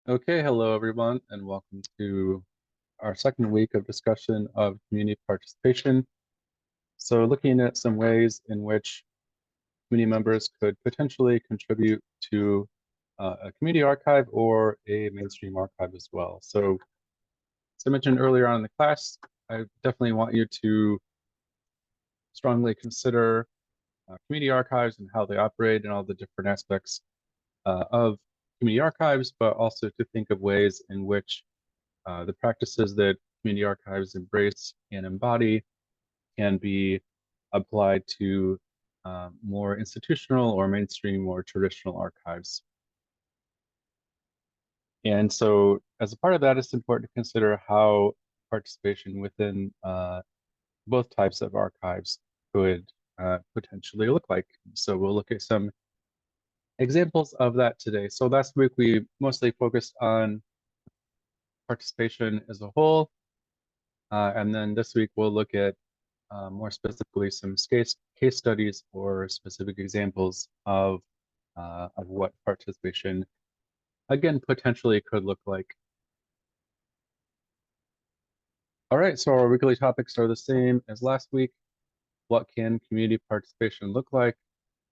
Okay, hello everyone, and welcome to our second week of discussion of community participation. So looking at some ways in which community members could potentially contribute to a community archive or a mainstream archive as well. So as I mentioned earlier on in the class, I definitely want you to strongly consider community archives and how they operate and all the different aspects of community archives, but also to think of ways in which the practices that community archives embrace and embody can be applied to more institutional or mainstream or traditional archives. And so as a part of that, it's important to consider how participation within both types of archives could potentially look like. So we'll look at some examples of that today. So last week we mostly focused on participation as a whole. And then this week we'll look at more specifically some case studies or specific examples of what participation, again, potentially could look like. All right, so our weekly topics are the same as last week. What can community participation look like?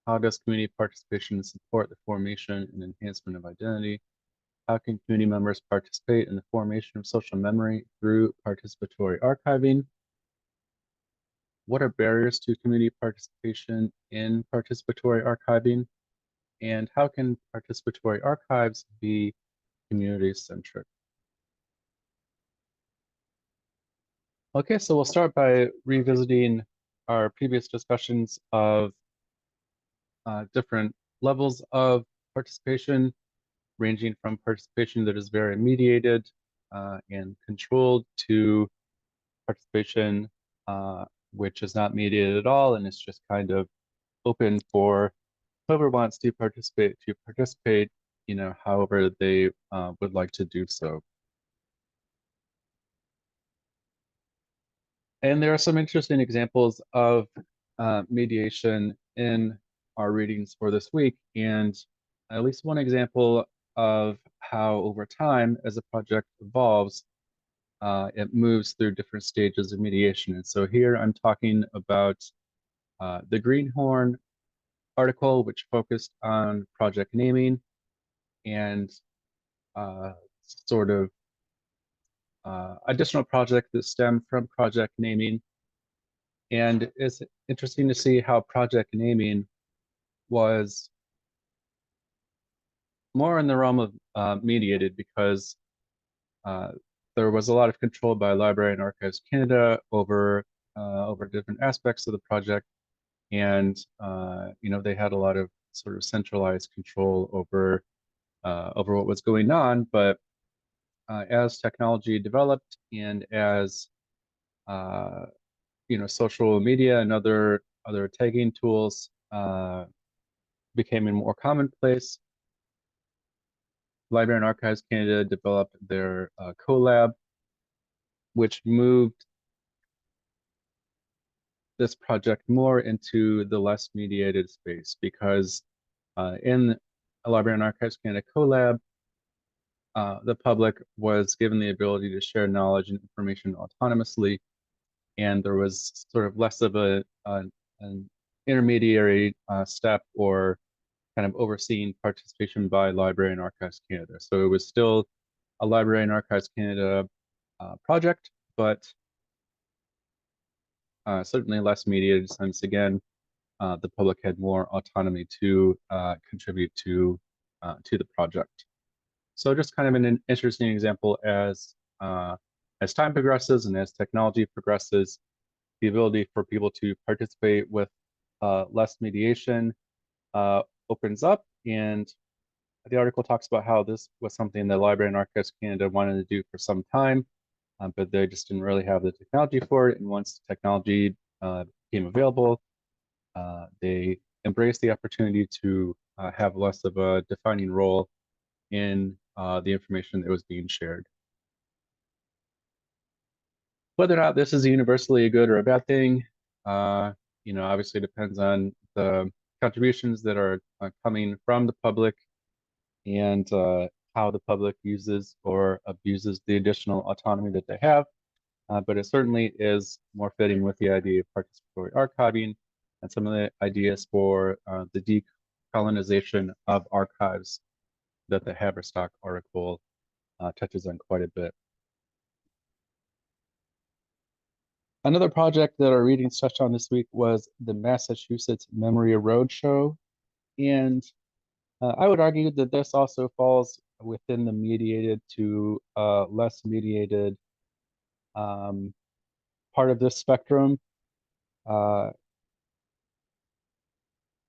How does community participation support the formation and enhancement of identity? How can community members participate in the formation of social memory through participatory archiving? What are barriers to community participation in participatory archiving? And how can participatory archives be community-centric? Okay, so we'll start by revisiting our previous discussions of different levels of participation, ranging from participation that is very mediated and controlled to participation which is not mediated at all and it's just kind of open for whoever wants to participate, however they would like to do so. And there are some interesting examples of mediation in our readings for this week, and at least one example of how over time, as a project evolves, it moves through different stages of mediation. And so here I'm talking about the Greenhorn article, which focused on project naming and sort of additional projects that stem from project naming. And it's interesting to see how project naming was more in the realm of mediated because uh, there was a lot of control by Library and Archives Canada over different aspects of the project, and they had a lot of sort of centralized control over what was going on. But as technology developed and as uh, social media and other tagging tools became a more commonplace, Library and Archives Canada developed their CoLab, which moved this project more into the less mediated space because in Library and Archives Canada CoLab, the public was given the ability to share knowledge and information autonomously, and there was sort of less of an intermediary step or kind of overseeing participation by Library and Archives Canada. So it was still a Library and Archives Canada project, but certainly less mediated since, again, the public had more autonomy to contribute to the project. So just kind of an interesting example as time progresses and as technology progresses, the ability for people to participate with less mediation opens up. And the article talks about how this was something that Library and Archives Canada wanted to do for some time, but they just didn't really have the technology for it. And once the technology became available, they embraced the opportunity to have less of a defining role in the information that was being shared. Whether or not this is universally a good or a bad thing, obviously depends on the contributions that are coming from the public and how the public uses or abuses the additional autonomy that they have. But it certainly is more fitting with the idea of participatory archiving and some of the ideas for the decolonization of archives that the Haberstock article touches on quite a bit. Another project that our readings touched on this week was the Massachusetts Memory Roadshow. And I would argue that this also falls within the mediated to less mediated part of this spectrum.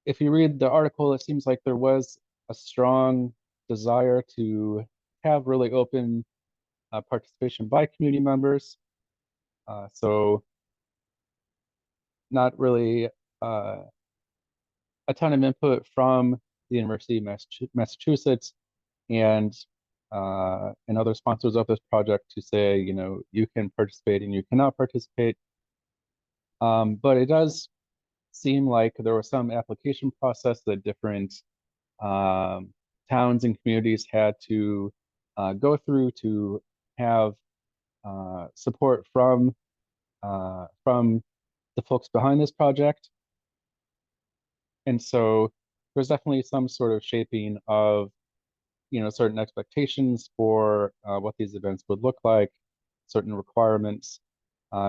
If you read the article, it seems like there was a strong desire to have really open participation by community members. So not really a ton of input from the University of Massachusetts and other sponsors of this project to say, you know, you can participate and you cannot participate. But it does seem like there was some application process that different towns and communities had to go through to have support from the folks behind this project. And so there's definitely some sort of shaping of, you know, certain expectations for what these events would look like, certain requirements.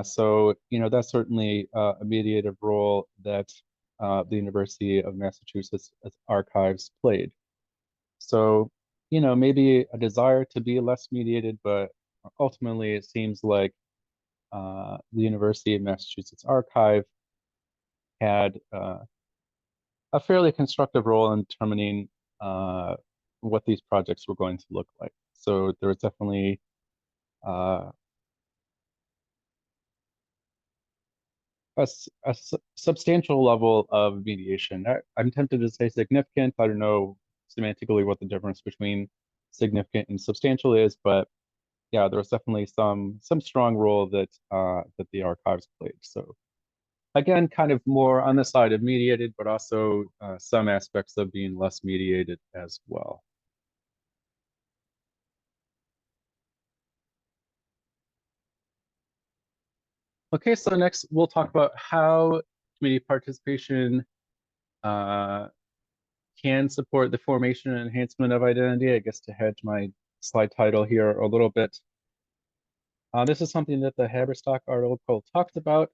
So, you know, that's certainly a mediative role that the University of Massachusetts Archives played. So, you know, maybe a desire to be less mediated, but ultimately it seems like the University of Massachusetts Archive had a fairly constructive role in determining what these projects were going to look like. So there was definitely a substantial level of mediation. I'm tempted to say significant. I don't know semantically what the difference between significant and substantial is, but yeah, there was definitely some strong role that that the archives played. So again, kind of more on the side of mediated, but also some aspects of being less mediated as well. Okay, so next we'll talk about how community participation uh, can support the formation and enhancement of identity. I guess to hedge my slide title here a little bit. This is something that the Haberstock article talks about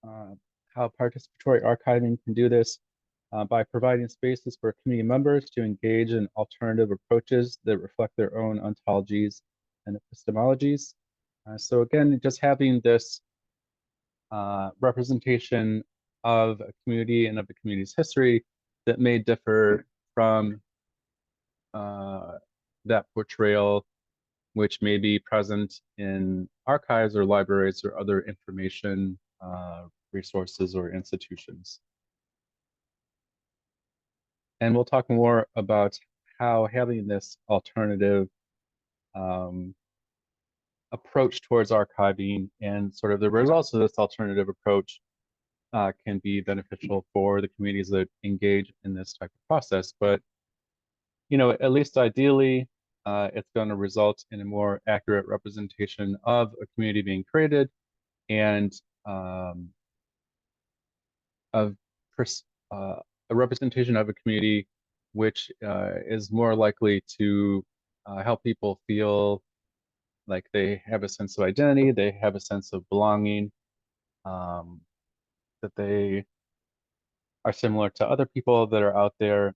how participatory archiving can do this by providing spaces for community members to engage in alternative approaches that reflect their own ontologies and epistemologies. So again, just having this representation of a community and of the community's history that may differ from that portrayal, which may be present in archives or libraries or other information resources or institutions. And we'll talk more about how having this alternative approach towards archiving and sort of the results of this alternative approach can be beneficial for the communities that engage in this type of process. But, you know, at least ideally, it's going to result in a more accurate representation of a community being created and of a representation of a community which is more likely to help people feel like they have a sense of identity, they have a sense of belonging, that they are similar to other people that are out there,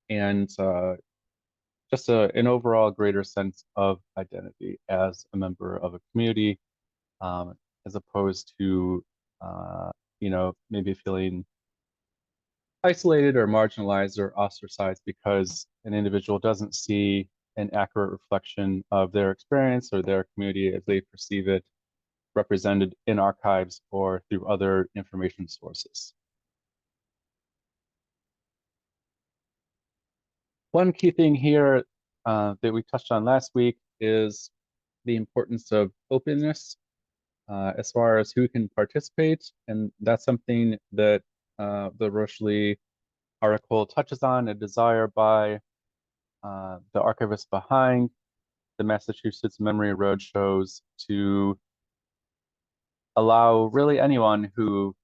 and just an overall greater sense of identity as a member of a community, as opposed to, you know, maybe feeling isolated or marginalized or ostracized because an individual doesn't see an accurate reflection of their experience or their community as they perceive it represented in archives or through other information sources. One key thing here that we touched on last week is the importance of openness as far as who can participate. And that's something that the Rochely article touches on, a desire by the archivist behind the Massachusetts Memory Roadshows to allow really anyone who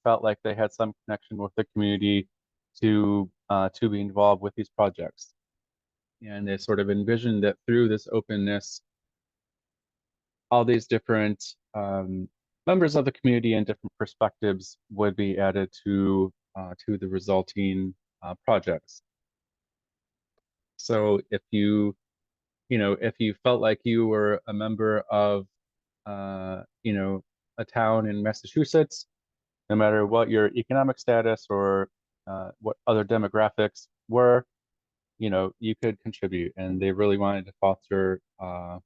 felt like they had some connection with the community to be involved with these projects. And they sort of envisioned that through this openness, all these different members of the community and different perspectives would be added to the resulting projects. So if if you felt like you were a member of a town in Massachusetts, no matter what your economic status or what other demographics were, you could contribute. And they really wanted to foster a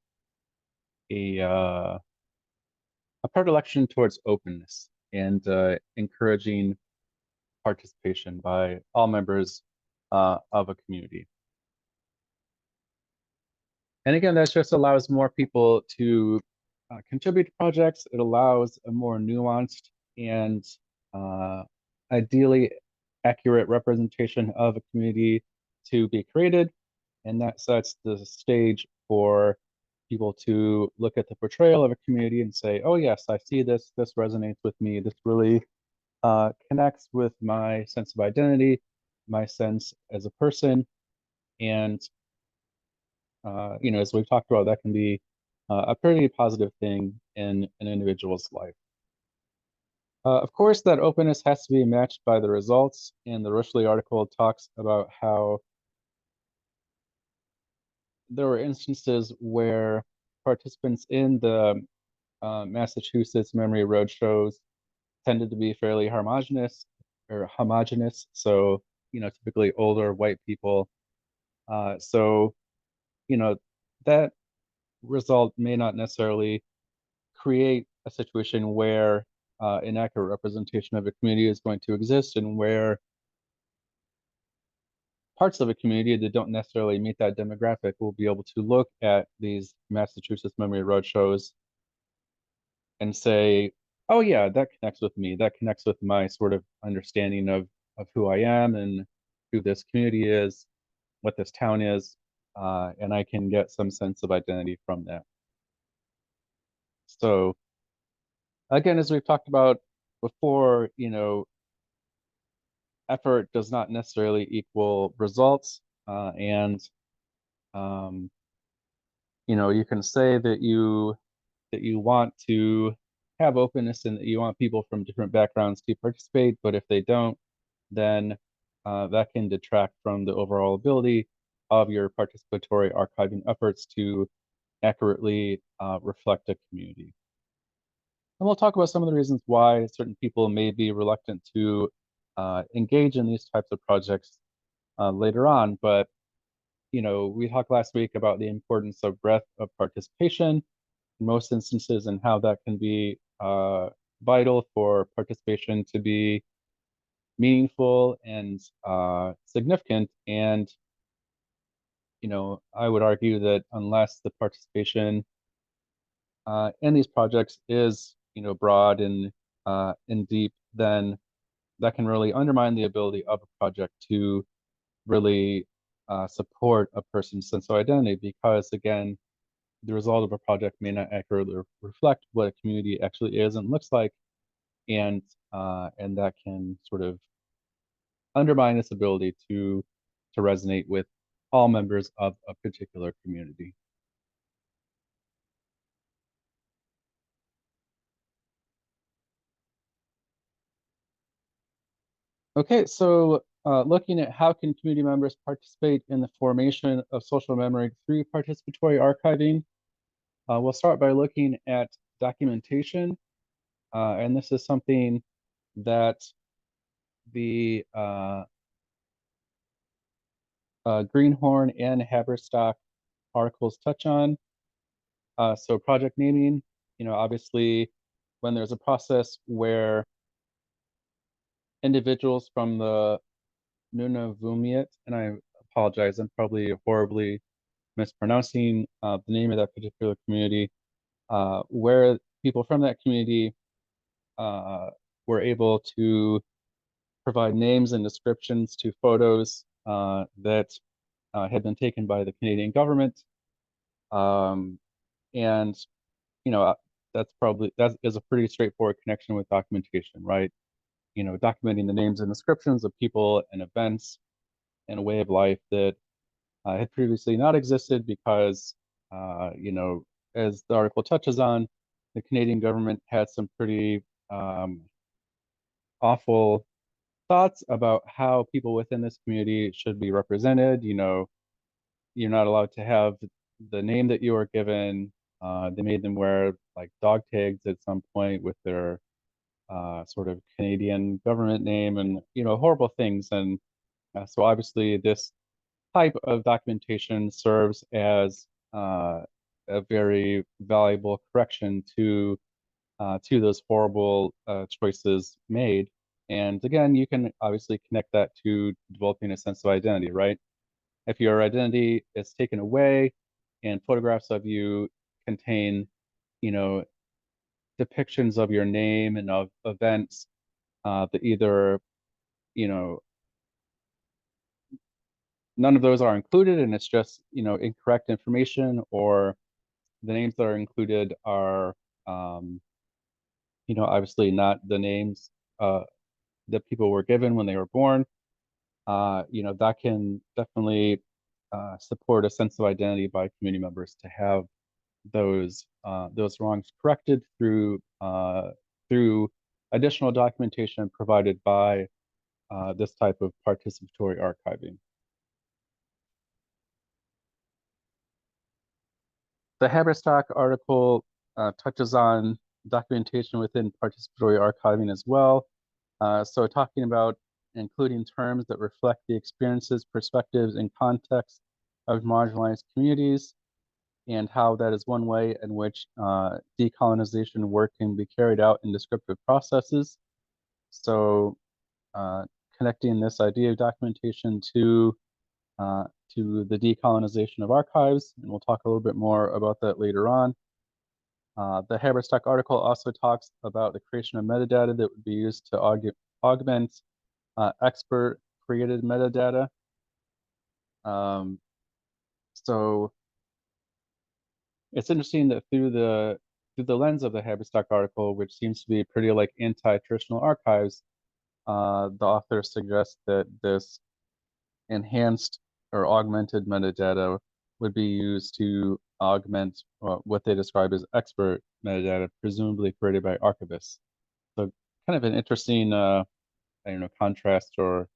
predilection towards openness and encouraging participation by all members of a community. And again, that just allows more people to contribute to projects. It allows a more nuanced and ideally accurate representation of a community to be created. And that sets the stage for people to look at the portrayal of a community and say, oh, yes, I see this. This resonates with me. This really connects with my sense of identity, my sense as a person. And as we've talked about, that can be a pretty positive thing in an individual's life. Of course, that openness has to be matched by the results, and the Rushley article talks about how there were instances where participants in the Massachusetts Memory Roadshows tended to be fairly homogenous. So, typically older white people. So, that result may not necessarily create a situation where an accurate representation of a community is going to exist, and where parts of a community that don't necessarily meet that demographic will be able to look at these Massachusetts Memory Roadshows and say, oh yeah, that connects with me. That connects with my sort of understanding of who I am and who this community is, what this town is, and I can get some sense of identity from that. So again, as we've talked about before, effort does not necessarily equal results. And you can say that you want to have openness and that you want people from different backgrounds to participate, but if they don't, then that can detract from the overall ability of your participatory archiving efforts to accurately reflect a community. And we'll talk about some of the reasons why certain people may be reluctant to engage in these types of projects later on. But, we talked last week about the importance of breadth of participation in most instances and how that can be vital for participation to be meaningful and significant. And, I would argue that unless the participation in these projects is, broad and deep, then that can really undermine the ability of a project to really support a person's sense of identity, because again, the result of a project may not accurately reflect what a community actually is and looks like, and that can sort of undermine its ability to resonate with all members of a particular community. Okay, so looking at how can community members participate in the formation of social memory through participatory archiving, we'll start by looking at documentation. And this is something that the Greenhorn and Haberstock articles touch on. So project naming, obviously when there's a process where individuals from the Nunavummiut, and I apologize, I'm probably horribly mispronouncing the name of that particular community, where people from that community were able to provide names and descriptions to photos that had been taken by the Canadian government. And, that is a pretty straightforward connection with documentation, right? Documenting the names and descriptions of people and events and a way of life that had previously not existed because, as the article touches on, the Canadian government had some pretty awful thoughts about how people within this community should be represented. You're not allowed to have the name that you were given. They made them wear like dog tags at some point with their sort of Canadian government name and, horrible things. And so obviously this type of documentation serves as a very valuable correction to those horrible choices made. And again, you can obviously connect that to developing a sense of identity, right? If your identity is taken away and photographs of you contain, you know, depictions of your name and of events that either, you know, none of those are included and it's just, incorrect information, or the names that are included are, obviously not the names that people were given when they were born. That can definitely support a sense of identity by community members to have those wrongs corrected through additional documentation provided by this type of participatory archiving. The Haberstock article touches on documentation within participatory archiving as well. So talking about including terms that reflect the experiences, perspectives, and context of marginalized communities, and how that is one way in which decolonization work can be carried out in descriptive processes. So connecting this idea of documentation to the decolonization of archives, and we'll talk a little bit more about that later on. The Haberstock article also talks about the creation of metadata that would be used to augment expert-created metadata. So it's interesting that through the lens of the Haberstock article, which seems to be pretty like anti-traditional archives, the author suggests that this enhanced or augmented metadata would be used to augment what they describe as expert metadata, presumably created by archivists. So kind of an interesting, contrast or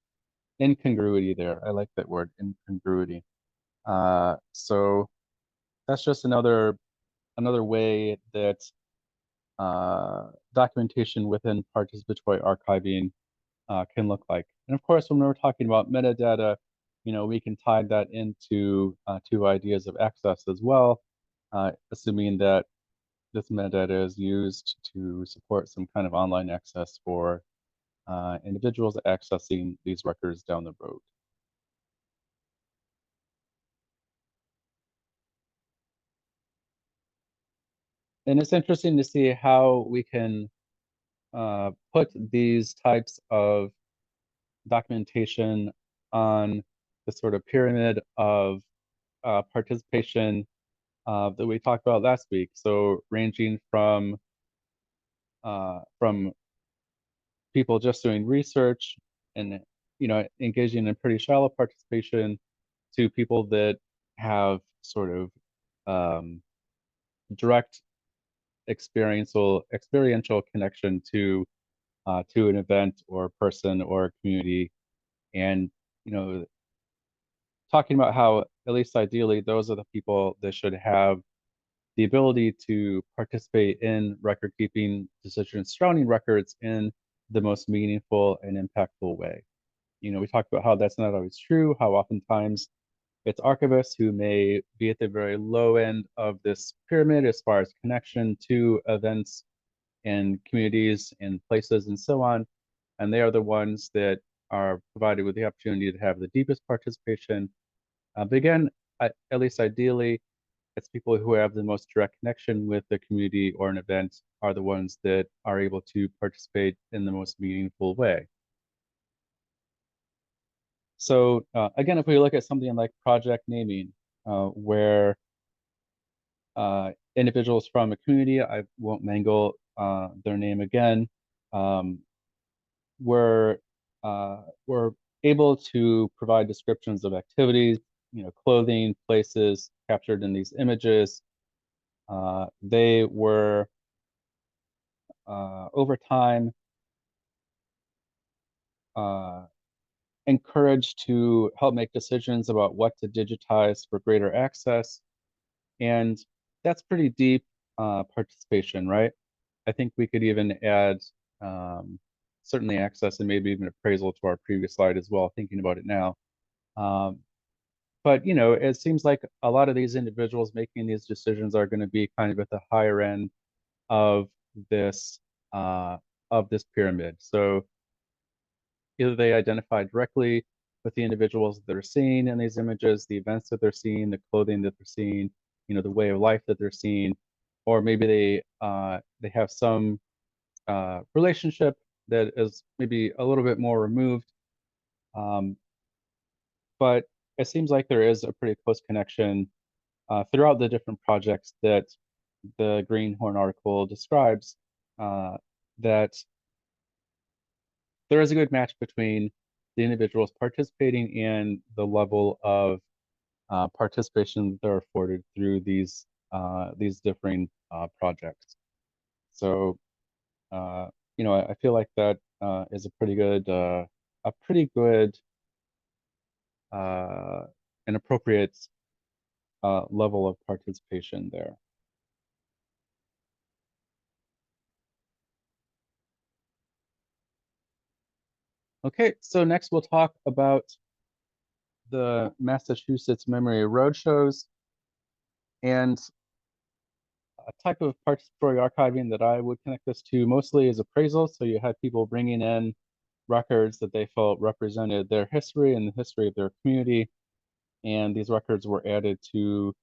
incongruity there. I like that word, incongruity. So that's just another way that documentation within participatory archiving can look like. And of course, when we're talking about metadata, we can tie that into two ideas of access as well, assuming that this metadata is used to support some kind of online access for individuals accessing these records down the road. And it's interesting to see how we can put these types of documentation on the sort of pyramid of participation that we talked about last week. So ranging from people just doing research and engaging in pretty shallow participation to people that have sort of direct experiential connection to an event or person or community, and talking about how, at least ideally, those are the people that should have the ability to participate in record keeping decisions surrounding records in the most meaningful and impactful way. We talked about how that's not always true, how oftentimes it's archivists who may be at the very low end of this pyramid as far as connection to events and communities and places and so on. And they are the ones that are provided with the opportunity to have the deepest participation. But again, at least ideally, it's people who have the most direct connection with the community or an event are the ones that are able to participate in the most meaningful way. So again, if we look at something like project naming, where individuals from a community, I won't mangle their name again, um, were were able to provide descriptions of activities, clothing, places captured in these images. They were over time uh, encouraged to help make decisions about what to digitize for greater access. And that's pretty deep participation, right? I think we could even add um, certainly access and maybe even appraisal to our previous slide as well, thinking about it now. But it seems like a lot of these individuals making these decisions are going to be kind of at the higher end of this uh, pyramid. So either they identify directly with the individuals that they're seeing in these images, the events that they're seeing, the clothing that they're seeing, the way of life that they're seeing, or maybe they have some relationship that is maybe a little bit more removed. Um, but it seems like there is a pretty close connection throughout the different projects that the Greenhorn article describes, that there is a good match between the individuals participating and the level of participation that they're afforded through these differing projects. So, I feel like that is a pretty good uh, and appropriate level of participation there. Okay, so next we'll talk about the Massachusetts Memory Roadshows, and a type of participatory archiving that I would connect this to mostly is appraisal. So you had people bringing in records that they felt represented their history and the history of their community, and these records were added to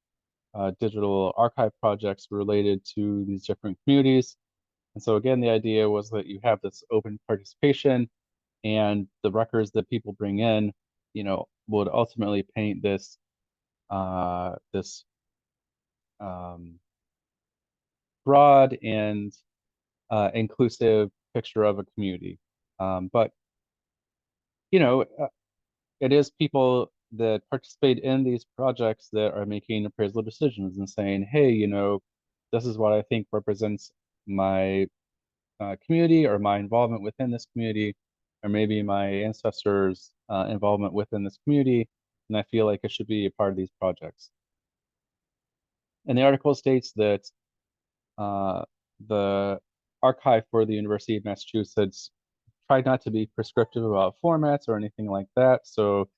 digital archive projects related to these different communities. And so again, the idea was that you have this open participation, and the records that people bring in, would ultimately paint this um, broad and inclusive picture of a community. But it is people that participate in these projects that are making appraisal decisions and saying, hey, this is what I think represents my community or my involvement within this community, or maybe my ancestors' involvement within this community, and I feel like it should be a part of these projects. And the article states that uh, the archive for the University of Massachusetts tried not to be prescriptive about formats or anything like that. So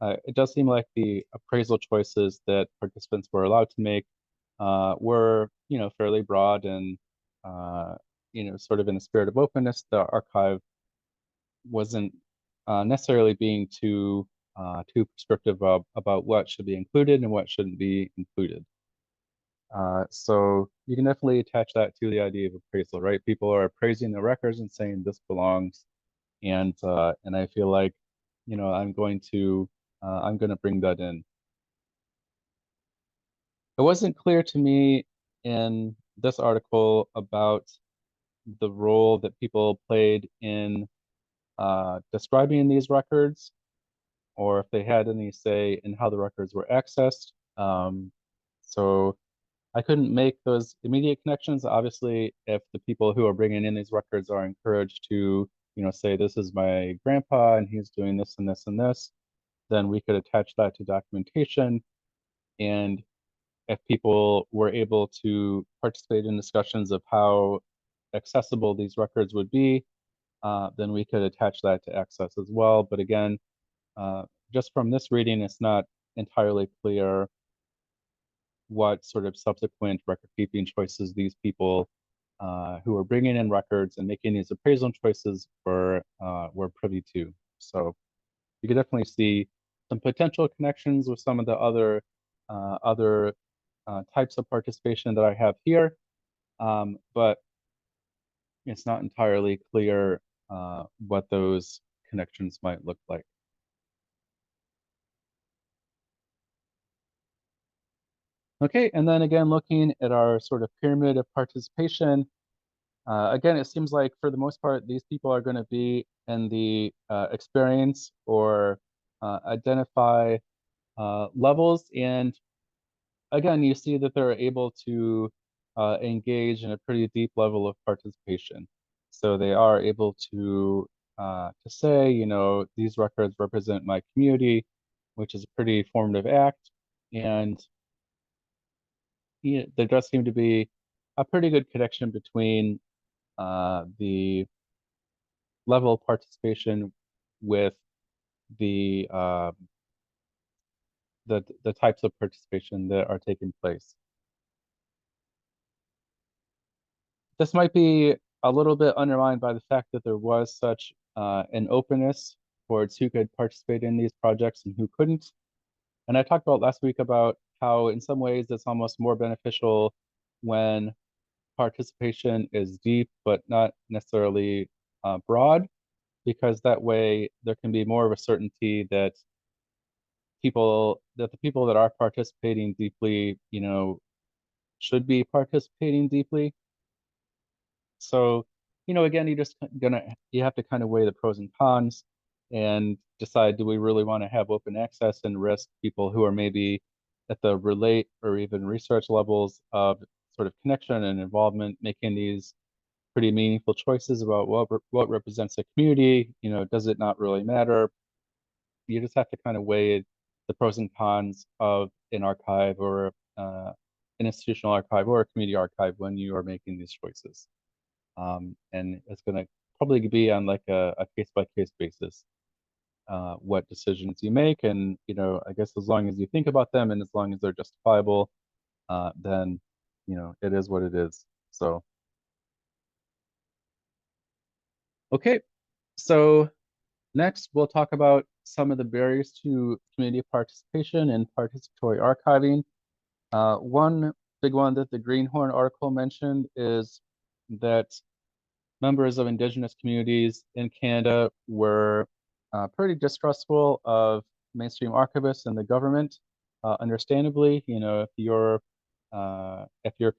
it does seem like the appraisal choices that participants were allowed to make were, fairly broad and, sort of in the spirit of openness. The archive wasn't necessarily being too prescriptive about what should be included and what shouldn't be included. So you can definitely attach that to the idea of appraisal, right? People are appraising the records and saying this belongs, and I feel like, I'm going to bring that in. It wasn't clear to me in this article about the role that people played in describing these records, or if they had any say in how the records were accessed. So I couldn't make those immediate connections. Obviously, if the people who are bringing in these records are encouraged to, say this is my grandpa and he's doing this and this and this, then we could attach that to documentation. And if people were able to participate in discussions of how accessible these records would be, then we could attach that to access as well. But again, just from this reading, it's not entirely clear what sort of subsequent record keeping choices these people who are bringing in records and making these appraisal choices were privy to. So you could definitely see some potential connections with some of the other types of participation that I have here, but it's not entirely clear what those connections might look like. Okay, and then again, looking at our sort of pyramid of participation, again, it seems like for the most part, these people are going to be in the experience or identify levels. And again, you see that they're able to engage in a pretty deep level of participation. So they are able to say, you know, these records represent my community, which is a pretty formative act. And there does seem to be a pretty good connection between the level of participation with the the types of participation that are taking place. This might be a little bit undermined by the fact that there was such an openness towards who could participate in these projects and who couldn't. And I talked about last week about how in some ways it's almost more beneficial when participation is deep but not necessarily broad, because that way there can be more of a certainty that the people that are participating deeply, you know, should be participating deeply. So, you know, again, you have to kind of weigh the pros and cons and decide, do we really want to have open access and risk people who are maybe at the relate or even research levels of sort of connection and involvement, making these pretty meaningful choices about what represents a community, you know, does it not really matter? You just have to kind of weigh the pros and cons of an archive or an institutional archive or a community archive when you are making these choices. And it's going to probably be on like a case by case basis what decisions you make. And, you know, I guess as long as you think about them and as long as they're justifiable, then, you know, it is what it is. So, okay. So next, we'll talk about some of the barriers to community participation and participatory archiving. One big one that the Greenhorn article mentioned is that members of Indigenous communities in Canada were pretty distrustful of mainstream archivists and the government. Understandably, you know, if your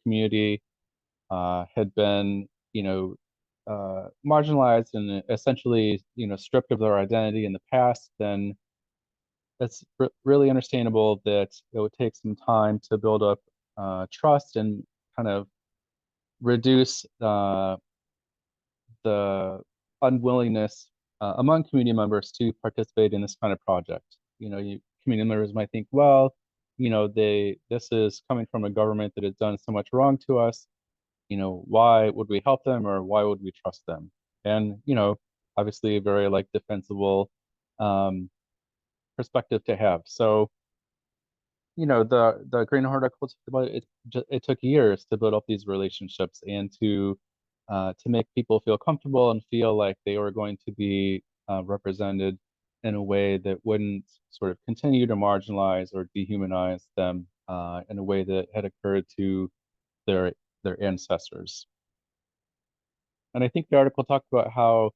community had been, you know, marginalized and essentially, you know, stripped of their identity in the past, then it's really understandable that it would take some time to build up trust and kind of reduce the unwillingness among community members to participate in this kind of project. You know, community members might think, well, you know, this is coming from a government that has done so much wrong to us. You know, why would we help them or why would we trust them? And, you know, obviously a very like defensible um, perspective to have. So, you know, the Greenhorn article talked about it took years to build up these relationships and to make people feel comfortable and feel like they were going to be represented in a way that wouldn't sort of continue to marginalize or dehumanize them in a way that had occurred to their their ancestors. And I think the article talked about how,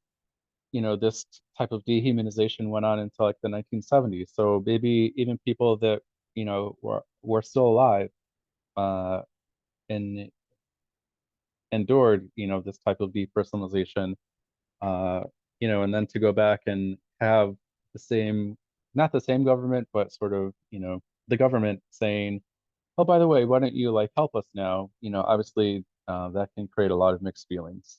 you know, this type of dehumanization went on until like the 1970s. So maybe even people that, you know, were still alive uh, and endured, you know, this type of depersonalization, uh, you know, and then to go back and have the same, not the same government, but sort of, you know, the government saying, oh, by the way, why don't you like help us now? You know, obviously that can create a lot of mixed feelings.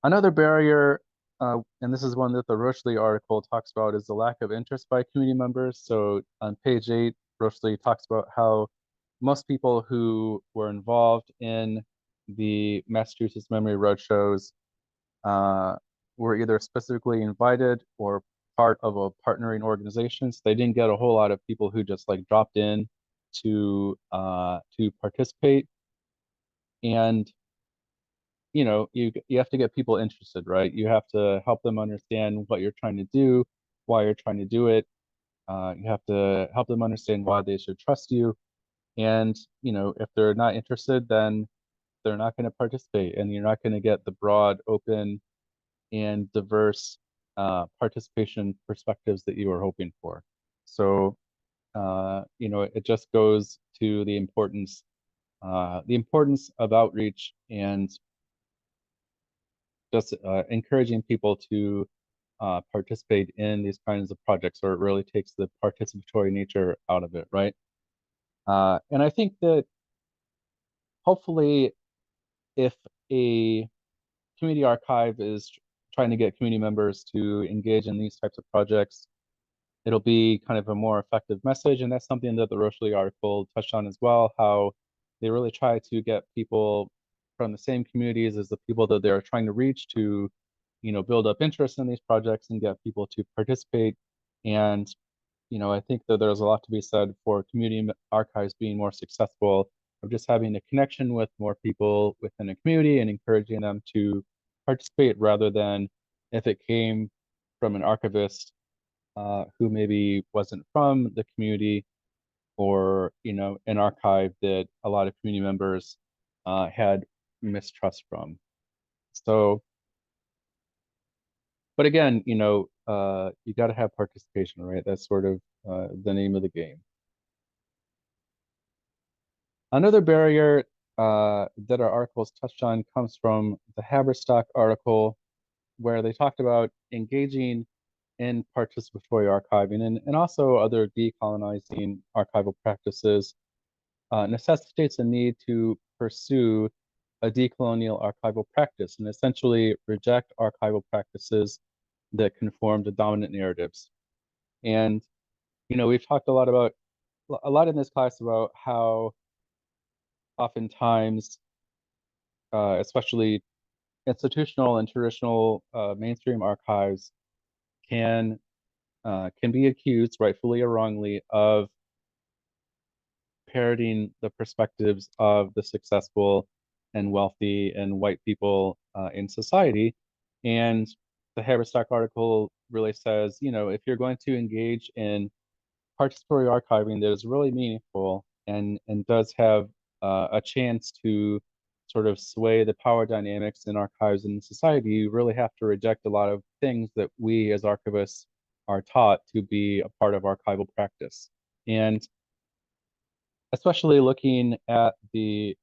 Another barrier, and this is one that the Rochely article talks about, is the lack of interest by community members. So on page 8, Rochely talks about how most people who were involved in the Massachusetts Memory Roadshows uh, were either specifically invited or part of a partnering organization. So they didn't get a whole lot of people who just like dropped in to participate. And you know, you have to get people interested, right? You have to help them understand what you're trying to do, why you're trying to do it. You have to help them understand why they should trust you. And, you know, if they're not interested, then they're not going to participate and you're not going to get the broad, open, and diverse participation perspectives that you were hoping for. So, it just goes to the importance of outreach and just encouraging people to participate in these kinds of projects, or it really takes the participatory nature out of it, right? And I think that hopefully, if a community archive is trying to get community members to engage in these types of projects, it'll be kind of a more effective message. And that's something that the Rochely article touched on as well, how they really try to get people from the same communities as the people that they're trying to reach to, build up interest in these projects and get people to participate. And, I think that there's a lot to be said for community archives being more successful of just having a connection with more people within a community and encouraging them to participate rather than if it came from an archivist who maybe wasn't from the community, or an archive that a lot of community members had mistrust from. So, but again, you got to have participation, right? That's sort of the name of the game. Another barrier that our articles touched on comes from the Haberstock article, where they talked about engaging in participatory archiving and also other decolonizing archival practices necessitates a need to pursue a decolonial archival practice and essentially reject archival practices that conform to dominant narratives. And, we've talked a lot in this class about how oftentimes, especially institutional and traditional mainstream archives can can be accused, rightfully or wrongly, of parroting the perspectives of the successful and wealthy and white people in society. And the Haberstock article really says, if you're going to engage in participatory archiving that is really meaningful and does have a chance to sort of sway the power dynamics in archives and society, you really have to reject a lot of things that we as archivists are taught to be a part of archival practice. And especially looking at the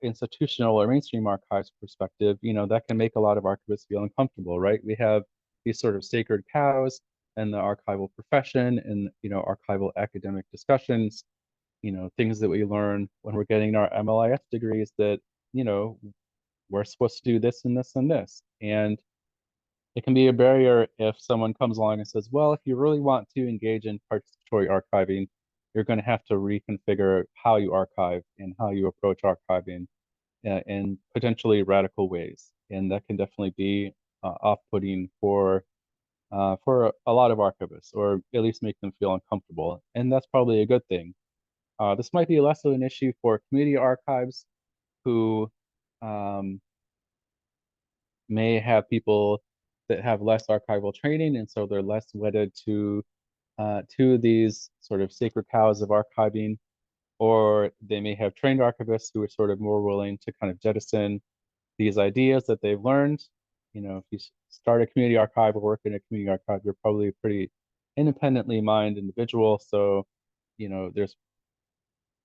institutional or mainstream archives perspective, that can make a lot of archivists feel uncomfortable, right? We have these sort of sacred cows and the archival profession and, archival academic discussions, things that we learn when we're getting our MLIS degrees that, we're supposed to do this and this and this. And it can be a barrier if someone comes along and says, well, if you really want to engage in participatory archiving, you're going to have to reconfigure how you archive and how you approach archiving in potentially radical ways. And that can definitely be off-putting for a lot of archivists, or at least make them feel uncomfortable. And that's probably a good thing. This might be less of an issue for community archives who um, may have people that have less archival training, and so they're less wedded to these sort of sacred cows of archiving, or they may have trained archivists who are sort of more willing to kind of jettison these ideas that they've learned. If you start a community archive or work in a community archive, you're probably a pretty independently minded individual. So, there's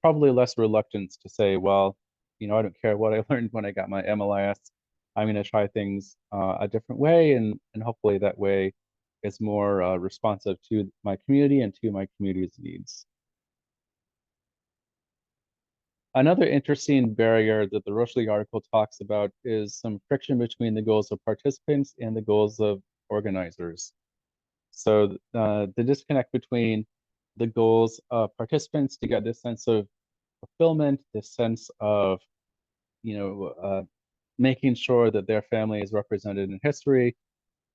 probably less reluctance to say, well, I don't care what I learned when I got my MLIS. I'm going to try things a different way, and hopefully that way is more responsive to my community and to my community's needs. Another interesting barrier that the Rochely article talks about is some friction between the goals of participants and the goals of organizers. So the disconnect between the goals of participants to get this sense of fulfillment, this sense of, making sure that their family is represented in history,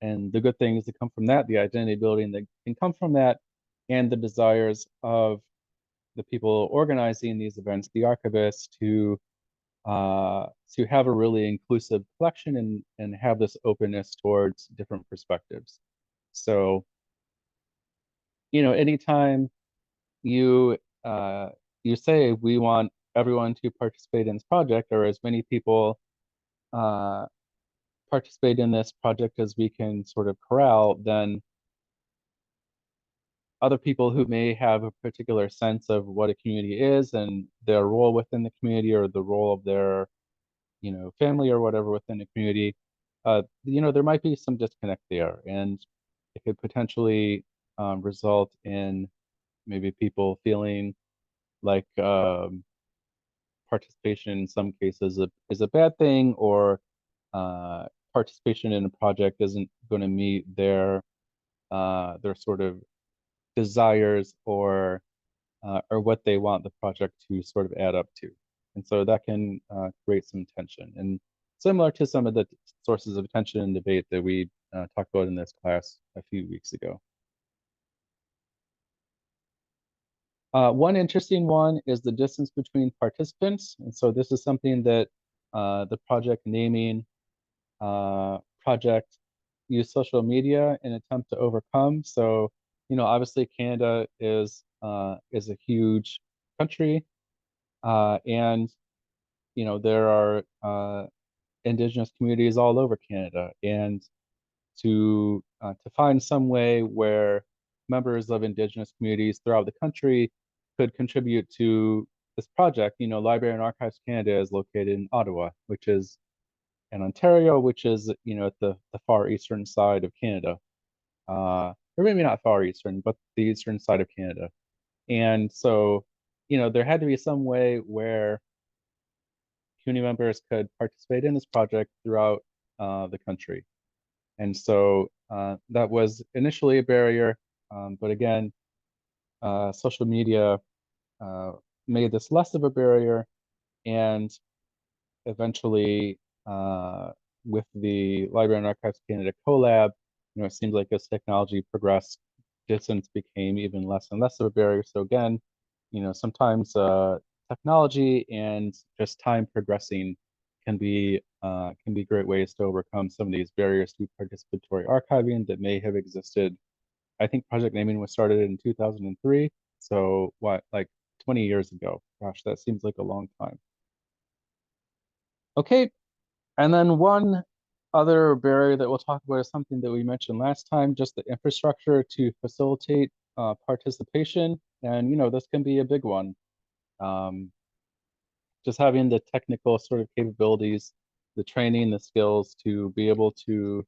and the good things that come from that, the identity building that can come from that, and the desires of the people organizing these events, the archivists, to have a really inclusive collection and have this openness towards different perspectives. So, anytime you you say we want everyone to participate in this project, or as many people uh, participate in this project as we can sort of corral, then other people who may have a particular sense of what a community is and their role within the community or the role of their, family or whatever within the community, there might be some disconnect there, and it could potentially result in maybe people feeling like participation in some cases is a bad thing, or participation in a project isn't going to meet their sort of desires or what they want the project to sort of add up to. And so that can create some tension. And similar to some of the sources of tension and debate that we talked about in this class a few weeks ago. One interesting one is the distance between participants. And so this is something that the project naming project use social media in an attempt to overcome. So, obviously Canada is a huge country, and there are Indigenous communities all over Canada, and to find some way where members of Indigenous communities throughout the country could contribute to this project. Library and Archives Canada is located in Ottawa, which is in Ontario, which is at the far eastern side of Canada, or maybe not far eastern, but the eastern side of Canada. And so, there had to be some way where community members could participate in this project throughout the country. And so that was initially a barrier, but again, social media made this less of a barrier, and eventually, with the Library and Archives Canada collab, it seems like as technology progressed, distance became even less and less of a barrier. So again, sometimes technology and just time progressing can be great ways to overcome some of these barriers to participatory archiving that may have existed. I think project naming was started in 2003, so what, like 20 years ago? Gosh, that seems like a long time. Okay, and then one other barrier that we'll talk about is something that we mentioned last time, just the infrastructure to facilitate participation. And, this can be a big one. Just having the technical sort of capabilities, the training, the skills to be able to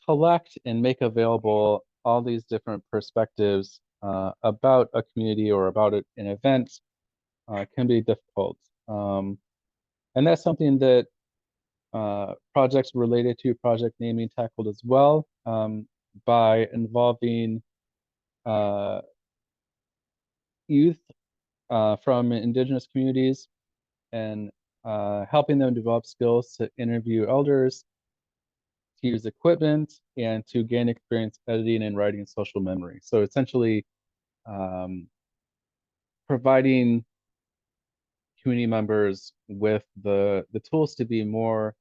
collect and make available all these different perspectives about a community or about an event can be difficult. And that's something that projects related to project naming tackled as well, by involving youth from Indigenous communities and helping them develop skills to interview elders, to use equipment, and to gain experience editing and writing social memory. So essentially, providing community members with the tools to be more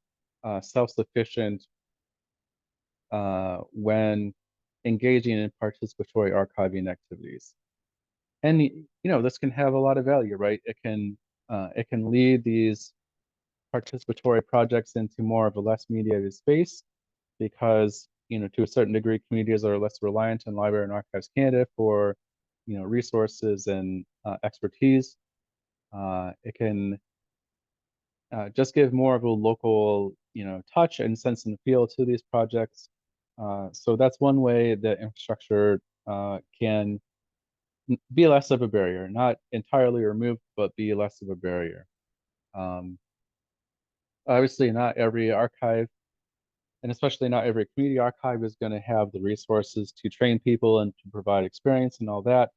self-sufficient when engaging in participatory archiving activities. And this can have a lot of value, right? It can lead these participatory projects into more of a less mediated space, because to a certain degree communities are less reliant on Library and Archives Canada for resources and expertise. It can just give more of a local touch and sense and feel to these projects. So that's one way that infrastructure can be less of a barrier, not entirely removed, but be less of a barrier. Obviously, not every archive, and especially not every community archive, is going to have the resources to train people and to provide experience and all that.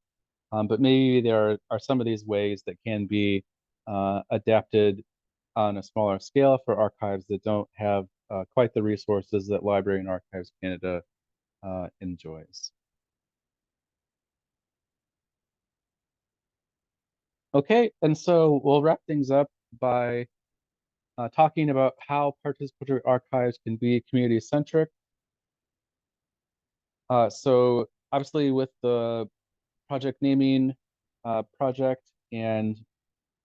But maybe there are some of these ways that can be adapted on a smaller scale for archives that don't have quite the resources that Library and Archives Canada enjoys. Okay, and so we'll wrap things up by talking about how participatory archives can be community-centric. So obviously with the project naming project and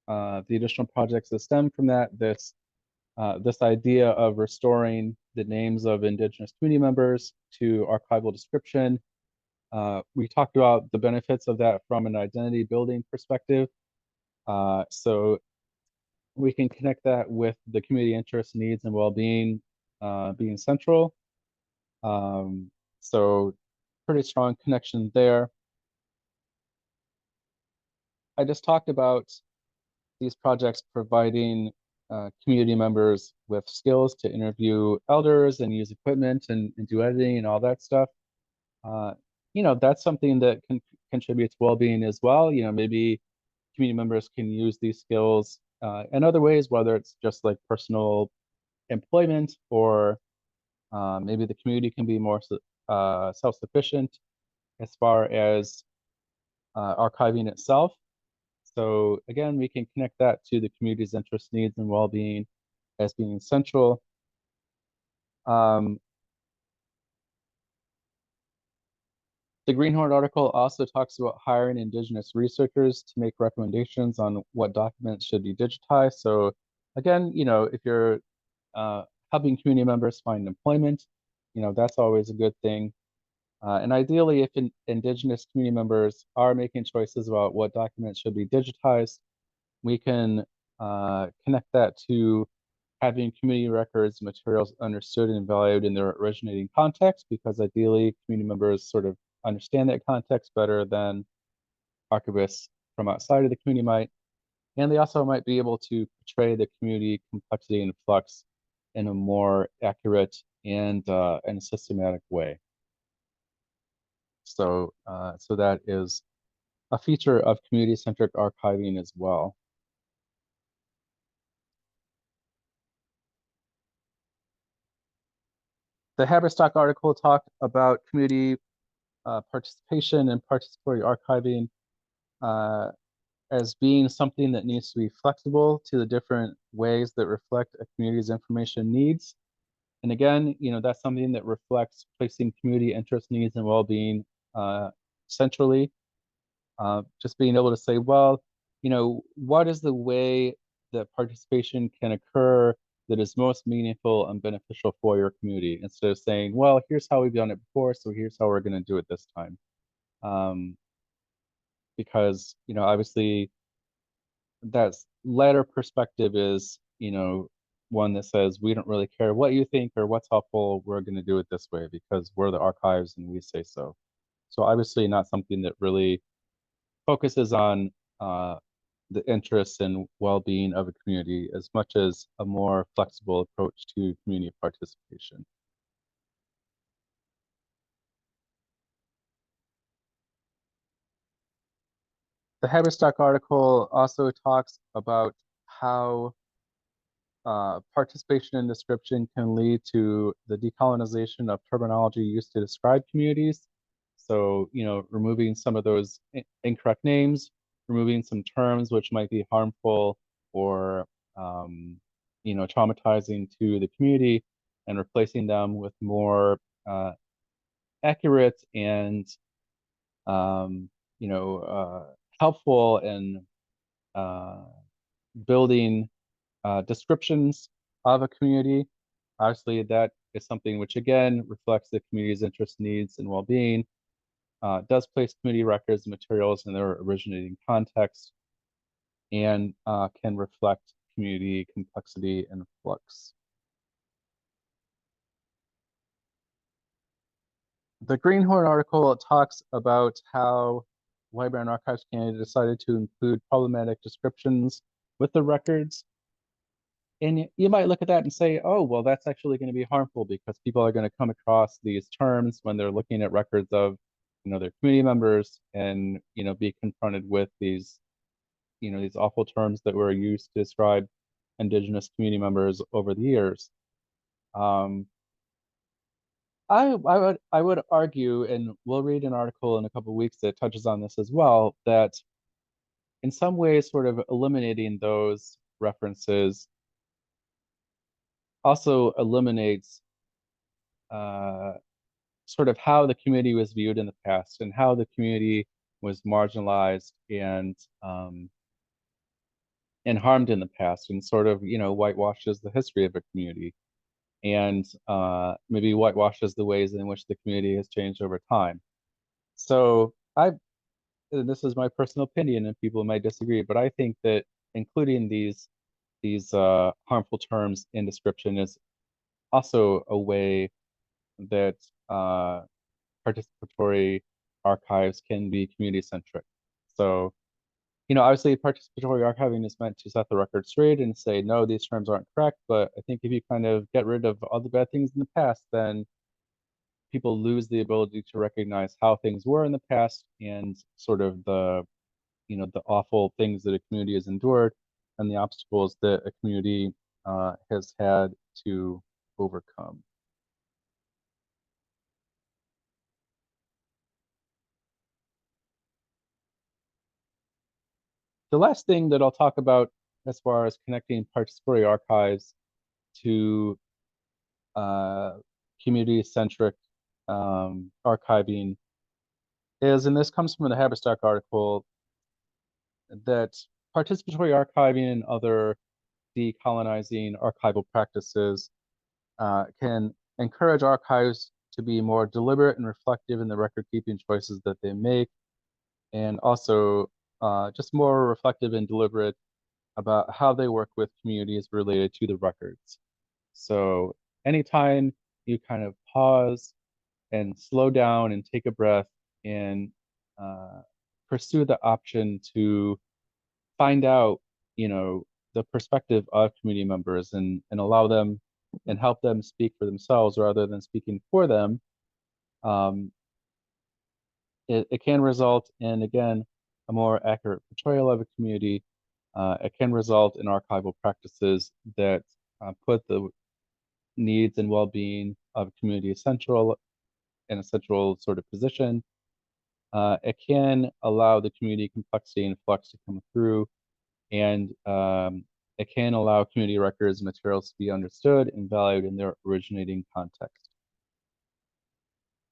the additional projects that stem from that, this idea of restoring the names of Indigenous community members to archival description We talked about the benefits of that from an identity building perspective. So we can connect that with the community interests, needs, and well-being being central. So pretty strong connection there. I just talked about these projects providing community members with skills to interview elders and use equipment and do editing and all that stuff. That's something that can contribute to well-being as well. Maybe community members can use these skills in other ways, whether it's just like personal employment or maybe the community can be more self-sufficient as far as archiving itself. So again, we can connect that to the community's interests, needs, and well-being as being central. The Greenhorn article also talks about hiring Indigenous researchers to make recommendations on what documents should be digitized. So again, if you're helping community members find employment, that's always a good thing. And ideally, if Indigenous community members are making choices about what documents should be digitized, we can connect that to having community records materials understood and valued in their originating context, because ideally community members sort of understand that context better than archivists from outside of the community might. And they also might be able to portray the community complexity and flux in a more accurate and systematic way. So that is a feature of community-centric archiving as well. The Haberstock article talked about community participation and participatory archiving as being something that needs to be flexible to the different ways that reflect a community's information needs. And again, that's something that reflects placing community interest, needs, and well-being centrally. Just being able to say, well, what is the way that participation can occur that is most meaningful and beneficial for your community, instead of saying, well, here's how we've done it before, so here's how we're going to do it this time. Because, obviously that latter perspective is, one that says, we don't really care what you think or what's helpful, we're going to do it this way because we're the archives and we say so. So obviously not something that really focuses on the interests and well-being of a community as much as a more flexible approach to community participation. The Haberstock article also talks about how participation and description can lead to the decolonization of terminology used to describe communities. So, removing some of those incorrect names, removing some terms which might be harmful or, traumatizing to the community, and replacing them with more accurate and, helpful and building descriptions of a community. Obviously, that is something which, again, reflects the community's interests, needs, and well-being, does place community records and materials in their originating context, and can reflect community complexity and flux. The Greenhorn article talks about how Library and Archives Canada decided to include problematic descriptions with the records. And you might look at that and say, oh, well, that's actually going to be harmful because people are going to come across these terms when they're looking at records of, their community members and, be confronted with these, these awful terms that were used to describe Indigenous community members over the years. I would argue, and we'll read an article in a couple of weeks that touches on this as well, that in some ways, sort of eliminating those references also eliminates sort of how the community was viewed in the past and how the community was marginalized and harmed in the past, and sort of whitewashes the history of a community, and maybe whitewashes the ways in which the community has changed over time. So and this is my personal opinion, and people might disagree, but I think that including these harmful terms in description is also a way that participatory archives can be community centric. So, obviously participatory archiving is meant to set the record straight and say, no, these terms aren't correct. But I think if you kind of get rid of all the bad things in the past, then people lose the ability to recognize how things were in the past and sort of the awful things that a community has endured and the obstacles that a community has had to overcome. The last thing that I'll talk about as far as connecting participatory archives to community-centric archiving is, and this comes from the Haberstock article, that participatory archiving and other decolonizing archival practices can encourage archives to be more deliberate and reflective in the record-keeping choices that they make, and also just more reflective and deliberate about how they work with communities related to the records. So anytime you kind of pause and slow down and take a breath and uh, pursue the option to find out, the perspective of community members and allow them and help them speak for themselves rather than speaking for them, um, it can result in, again, a more accurate portrayal of a community. It can result in archival practices that put the needs and well-being of a community central in a central sort of position. It can allow the community complexity and flux to come through, and it can allow community records and materials to be understood and valued in their originating context.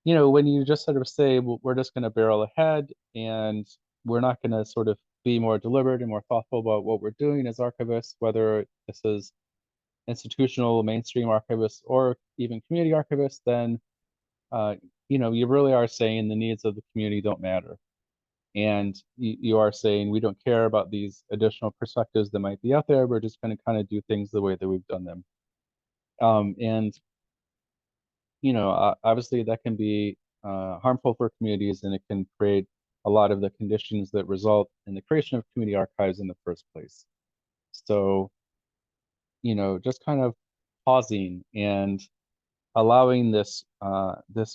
When you just sort of say, well, we're just going to barrel ahead and we're not going to sort of be more deliberate and more thoughtful about what we're doing as archivists, whether this is institutional mainstream archivists or even community archivists, then you really are saying the needs of the community don't matter. And you are saying we don't care about these additional perspectives that might be out there. We're just going to kind of do things the way that we've done them. And obviously that can be harmful for communities, and it can create a lot of the conditions that result in the creation of community archives in the first place. So, just kind of pausing and allowing this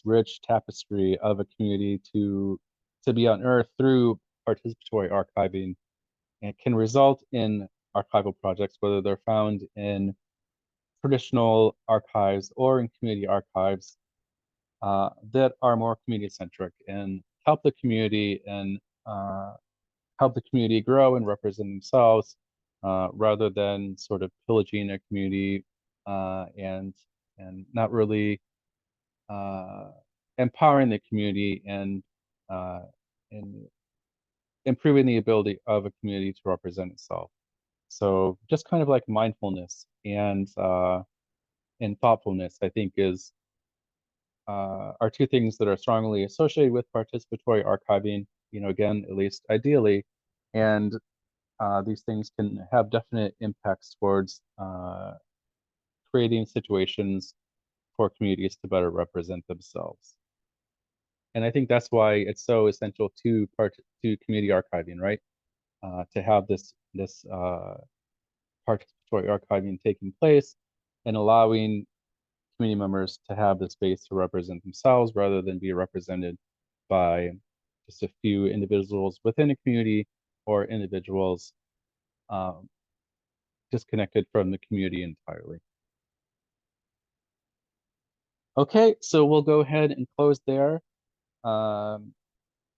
rich tapestry of a community to be unearthed through participatory archiving, and can result in archival projects, whether they're found in traditional archives or in community archives, that are more community centric and help the community and help the community grow and represent themselves, rather than sort of pillaging a community and not really uh, empowering the community uh, and improving the ability of a community to represent itself. So just kind of like mindfulness and thoughtfulness, I think, are two things that are strongly associated with participatory archiving. Again, at least ideally, and these things can have definite impacts towards creating situations for communities to better represent themselves. And I think that's why it's so essential to community archiving, right? To have this participatory archiving taking place and allowing community members to have the space to represent themselves rather than be represented by just a few individuals within a community or individuals um, disconnected from the community entirely. Okay, so we'll go ahead and close there. I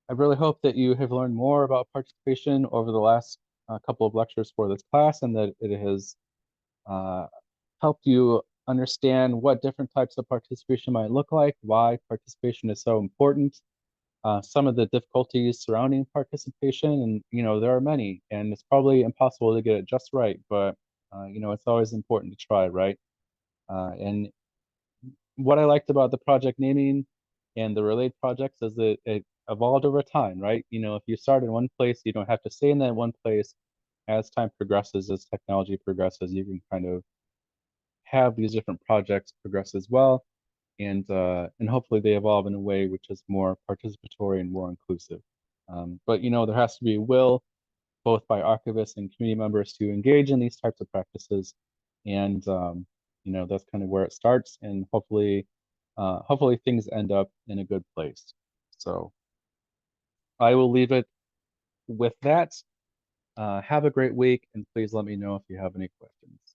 really hope that you have learned more about participation over the last couple of lectures for this class, and that it has uh, helped you understand what different types of participation might look like, why participation is so important, some of the difficulties surrounding participation, and there are many, and it's probably impossible to get it just right, but it's always important to try, right? And what I liked about the project naming and the Relate projects is that it evolved over time, right? You know, if you start in one place, you don't have to stay in that one place. As time progresses, as technology progresses, you can kind of have these different projects progress as well, and hopefully they evolve in a way which is more participatory and more inclusive. But you know, there has to be will both by archivists and community members to engage in these types of practices, and you know, that's kind of where it starts, and hopefully things end up in a good place. So I will leave it with that. Have a great week, and please let me know if you have any questions.